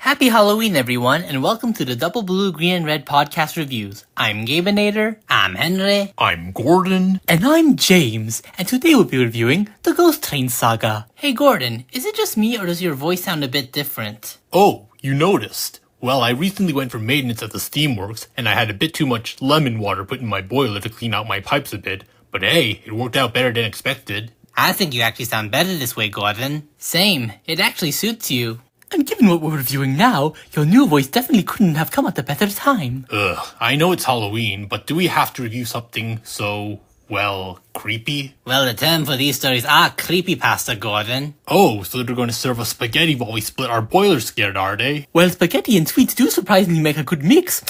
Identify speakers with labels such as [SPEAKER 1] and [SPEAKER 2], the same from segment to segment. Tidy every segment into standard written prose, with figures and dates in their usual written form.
[SPEAKER 1] Happy Halloween, everyone, and welcome to the Double Blue, Green, and Red podcast reviews. I'm Gabinator.
[SPEAKER 2] I'm Henry.
[SPEAKER 3] I'm Gordon.
[SPEAKER 1] And I'm James, and today we'll be reviewing the Ghost Train Saga.
[SPEAKER 2] Hey Gordon, is it just me or does your voice sound a bit different?
[SPEAKER 3] Oh, you noticed. Well, I recently went for maintenance at the steamworks, and I had a bit too much lemon water put in my boiler to clean out my pipes a bit. But hey, it worked out better than expected.
[SPEAKER 2] I think you actually sound better this way, Gordon. Same, it actually suits you.
[SPEAKER 1] And given what we're reviewing now, your new voice definitely couldn't have come at a better time.
[SPEAKER 3] I know it's Halloween, but do we have to review something so, well, creepy?
[SPEAKER 2] Well, the term for these stories are creepypasta, Gordon.
[SPEAKER 3] Oh, so they're going to serve us spaghetti while we split our boiler scared, are they?
[SPEAKER 1] Well, spaghetti and sweets do surprisingly make a good mix.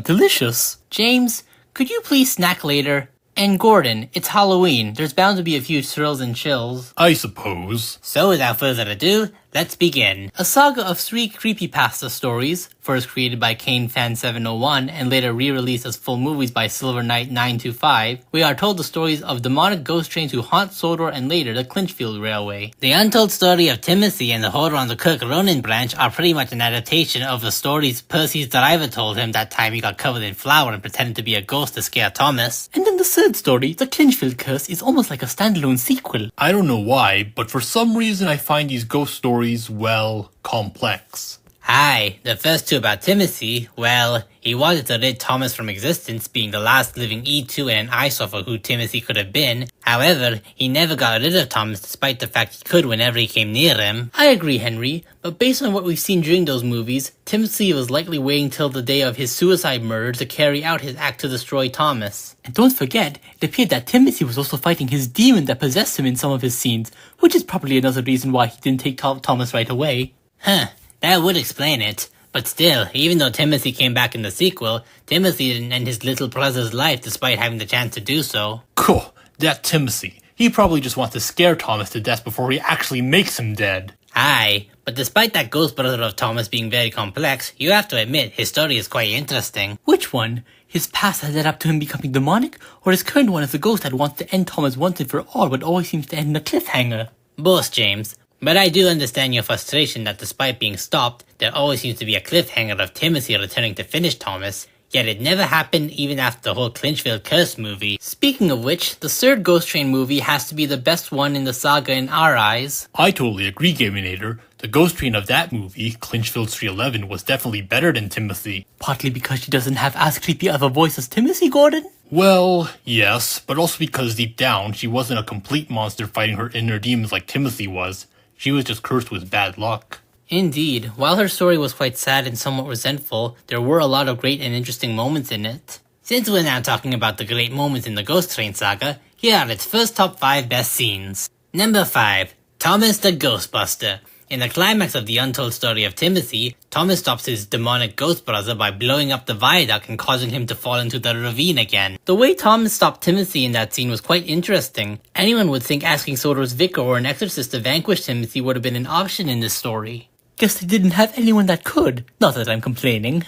[SPEAKER 1] Delicious.
[SPEAKER 2] James, could you please snack later? And Gordon, it's Halloween. There's bound to be a few thrills and chills.
[SPEAKER 3] I suppose.
[SPEAKER 2] So without further ado, let's begin.
[SPEAKER 1] A saga of 3 creepypasta stories, first created by KaneFan701 and later re-released as full movies by Silver Knight 925, we are told the stories of demonic ghost trains who haunt Sodor and later the Clinchfield Railway.
[SPEAKER 2] The untold story of Timothy and the horror on the Kirk Ronan branch are pretty much an adaptation of the stories Percy's driver told him that time he got covered in flour and pretended to be a ghost to scare Thomas.
[SPEAKER 1] And then the third story, the Clinchfield Curse, is almost like a standalone sequel.
[SPEAKER 3] I don't know why, but for some reason I find these ghost stories, well, complex.
[SPEAKER 2] Hi, the first two about Timothy, well, he wanted to rid Thomas from existence, being the last living E2 and an eyesore who Timothy could have been. However, he never got rid of Thomas despite the fact he could whenever he came near him.
[SPEAKER 1] I agree, Henry, but based on what we've seen during those movies, Timothy was likely waiting till the day of his suicide murder to carry out his act to destroy Thomas. And don't forget, it appeared that Timothy was also fighting his demon that possessed him in some of his scenes, which is probably another reason why he didn't take Thomas right away.
[SPEAKER 2] Huh. That would explain it. But still, even though Timothy came back in the sequel, Timothy didn't end his little brother's life despite having the chance to do so.
[SPEAKER 3] Cool. That Timothy. He probably just wants to scare Thomas to death before he actually makes him dead.
[SPEAKER 2] Aye, but despite that ghost brother of Thomas being very complex, you have to admit his story is quite interesting.
[SPEAKER 1] Which one? His past has led up to him becoming demonic, or his current one as a ghost that wants to end Thomas once and for all but always seems to end in a cliffhanger?
[SPEAKER 2] Both, James. But I do understand your frustration that despite being stopped, there always seems to be a cliffhanger of Timothy returning to finish Thomas, yet it never happened even after the whole Clinchfield Curse movie.
[SPEAKER 1] Speaking of which, the third Ghost Train movie has to be the best one in the saga in our eyes.
[SPEAKER 3] I totally agree, Gabinator. The ghost train of that movie, Clinchfield 311, was definitely better than Timothy.
[SPEAKER 1] Partly because she doesn't have as creepy of a voice as Timothy, Gordon?
[SPEAKER 3] Well, yes, but also because deep down, she wasn't a complete monster fighting her inner demons like Timothy was. She was just cursed with bad luck.
[SPEAKER 1] Indeed, while her story was quite sad and somewhat resentful, there were a lot of great and interesting moments in it.
[SPEAKER 2] Since we're now talking about the great moments in the Ghost Train saga, here are its first top 5 best scenes. Number 5. Thomas the Ghostbuster. In the climax of the untold story of Timothy, Thomas stops his demonic ghost brother by blowing up the viaduct and causing him to fall into the ravine again.
[SPEAKER 1] The way Thomas stopped Timothy in that scene was quite interesting. Anyone would think asking Sodor's vicar or an exorcist to vanquish Timothy would have been an option in this story. Guess they didn't have anyone that could. Not that I'm complaining.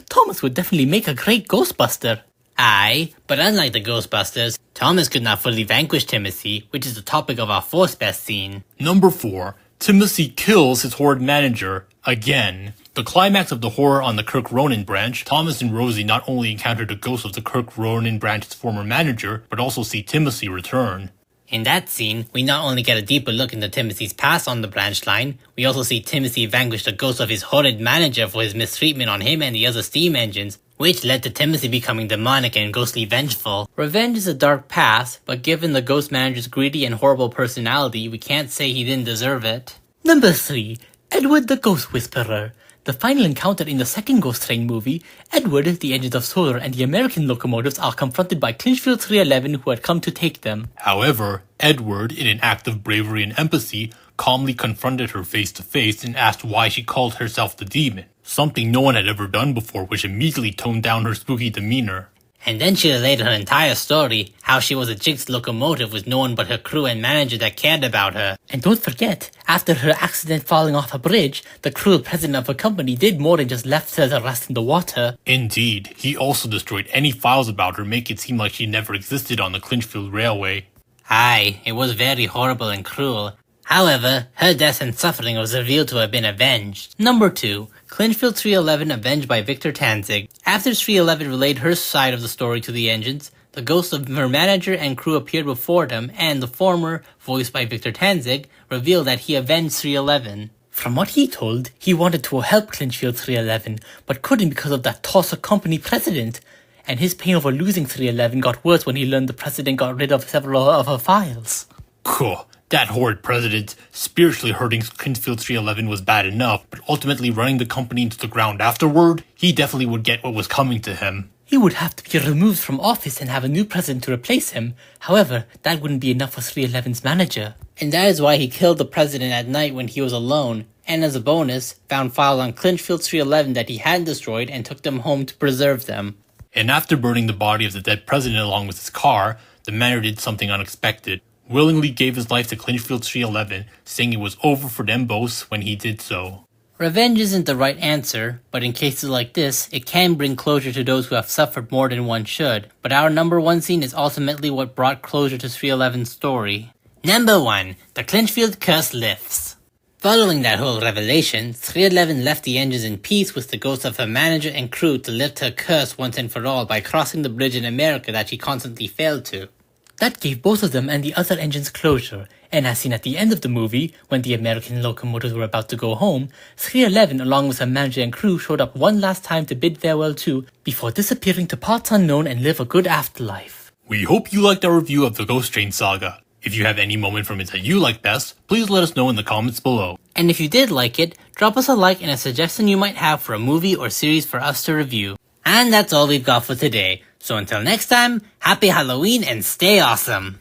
[SPEAKER 1] Thomas would definitely make a great Ghostbuster.
[SPEAKER 2] Aye, but unlike the Ghostbusters, Thomas could not fully vanquish Timothy, which is the topic of our fourth best scene.
[SPEAKER 3] Number 4. Timothy kills his horrid manager, again. The climax of the horror on the Kirk Ronan branch, Thomas and Rosie not only encounter the ghost of the Kirk Ronan branch's former manager, but also see Timothy return.
[SPEAKER 2] In that scene, we not only get a deeper look into Timothy's past on the branch line, we also see Timothy vanquish the ghost of his horrid manager for his mistreatment on him and the other steam engines, which led to Timothy becoming demonic and ghostly vengeful.
[SPEAKER 1] Revenge is a dark path, but given the ghost manager's greedy and horrible personality, we can't say he didn't deserve it. Number 3. Edward the Ghost Whisperer. The final encounter in the second Ghost Train movie, Edward, the engines of Sodor, and the American locomotives are confronted by Clinchfield 311 who had come to take them.
[SPEAKER 3] However, Edward, in an act of bravery and empathy, calmly confronted her face to face and asked why she called herself the demon. Something no one had ever done before, which immediately toned down her spooky demeanor.
[SPEAKER 2] And then she related her entire story, how she was a jinxed locomotive with no one but her crew and manager that cared about her.
[SPEAKER 1] And don't forget, after her accident falling off a bridge, the cruel president of her company did more than just left her to rest in the water.
[SPEAKER 3] Indeed, he also destroyed any files about her, making it seem like she never existed on the Clinchfield Railway.
[SPEAKER 2] Aye, it was very horrible and cruel. However, her death and suffering was revealed to have been avenged.
[SPEAKER 1] Number 2. Clinchfield 311 avenged by Victor Tanzig. After 311 relayed her side of the story to the engines, the ghosts of her manager and crew appeared before them, and the former, voiced by Victor Tanzig, revealed that he avenged 311. From what he told, he wanted to help Clinchfield 311, but couldn't because of that tosser company president. And his pain over losing 311 got worse when he learned the president got rid of several of her files.
[SPEAKER 3] Cool. That horrid president spiritually hurting Clinchfield 311 was bad enough, but ultimately running the company into the ground afterward, he definitely would get what was coming to him.
[SPEAKER 1] He would have to be removed from office and have a new president to replace him. However, that wouldn't be enough for 311's manager.
[SPEAKER 2] And that is why he killed the president at night when he was alone, and as a bonus, found files on Clinchfield 311 that he hadn't destroyed and took them home to preserve them.
[SPEAKER 3] And after burning the body of the dead president along with his car, the manager did something unexpected. Willingly gave his life to Clinchfield 311, saying it was over for them both when he did so.
[SPEAKER 2] Revenge isn't the right answer, but in cases like this, it can bring closure to those who have suffered more than one should. But our number 1 scene is ultimately what brought closure to 311's story. Number 1. The Clinchfield curse lifts. Following that whole revelation, 311 left the engines in peace with the ghosts of her manager and crew to lift her curse once and for all by crossing the bridge in America that she constantly failed to.
[SPEAKER 1] That gave both of them and the other engines closure, and as seen at the end of the movie, when the American locomotives were about to go home, 311 along with her manager and crew showed up one last time to bid farewell to, before disappearing to parts unknown and live a good afterlife.
[SPEAKER 3] We hope you liked our review of the Ghost Train saga. If you have any moment from it that you like best, please let us know in the comments below.
[SPEAKER 2] And if you did like it, drop us a like and a suggestion you might have for a movie or series for us to review. And that's all we've got for today. So until next time, happy Halloween and stay awesome!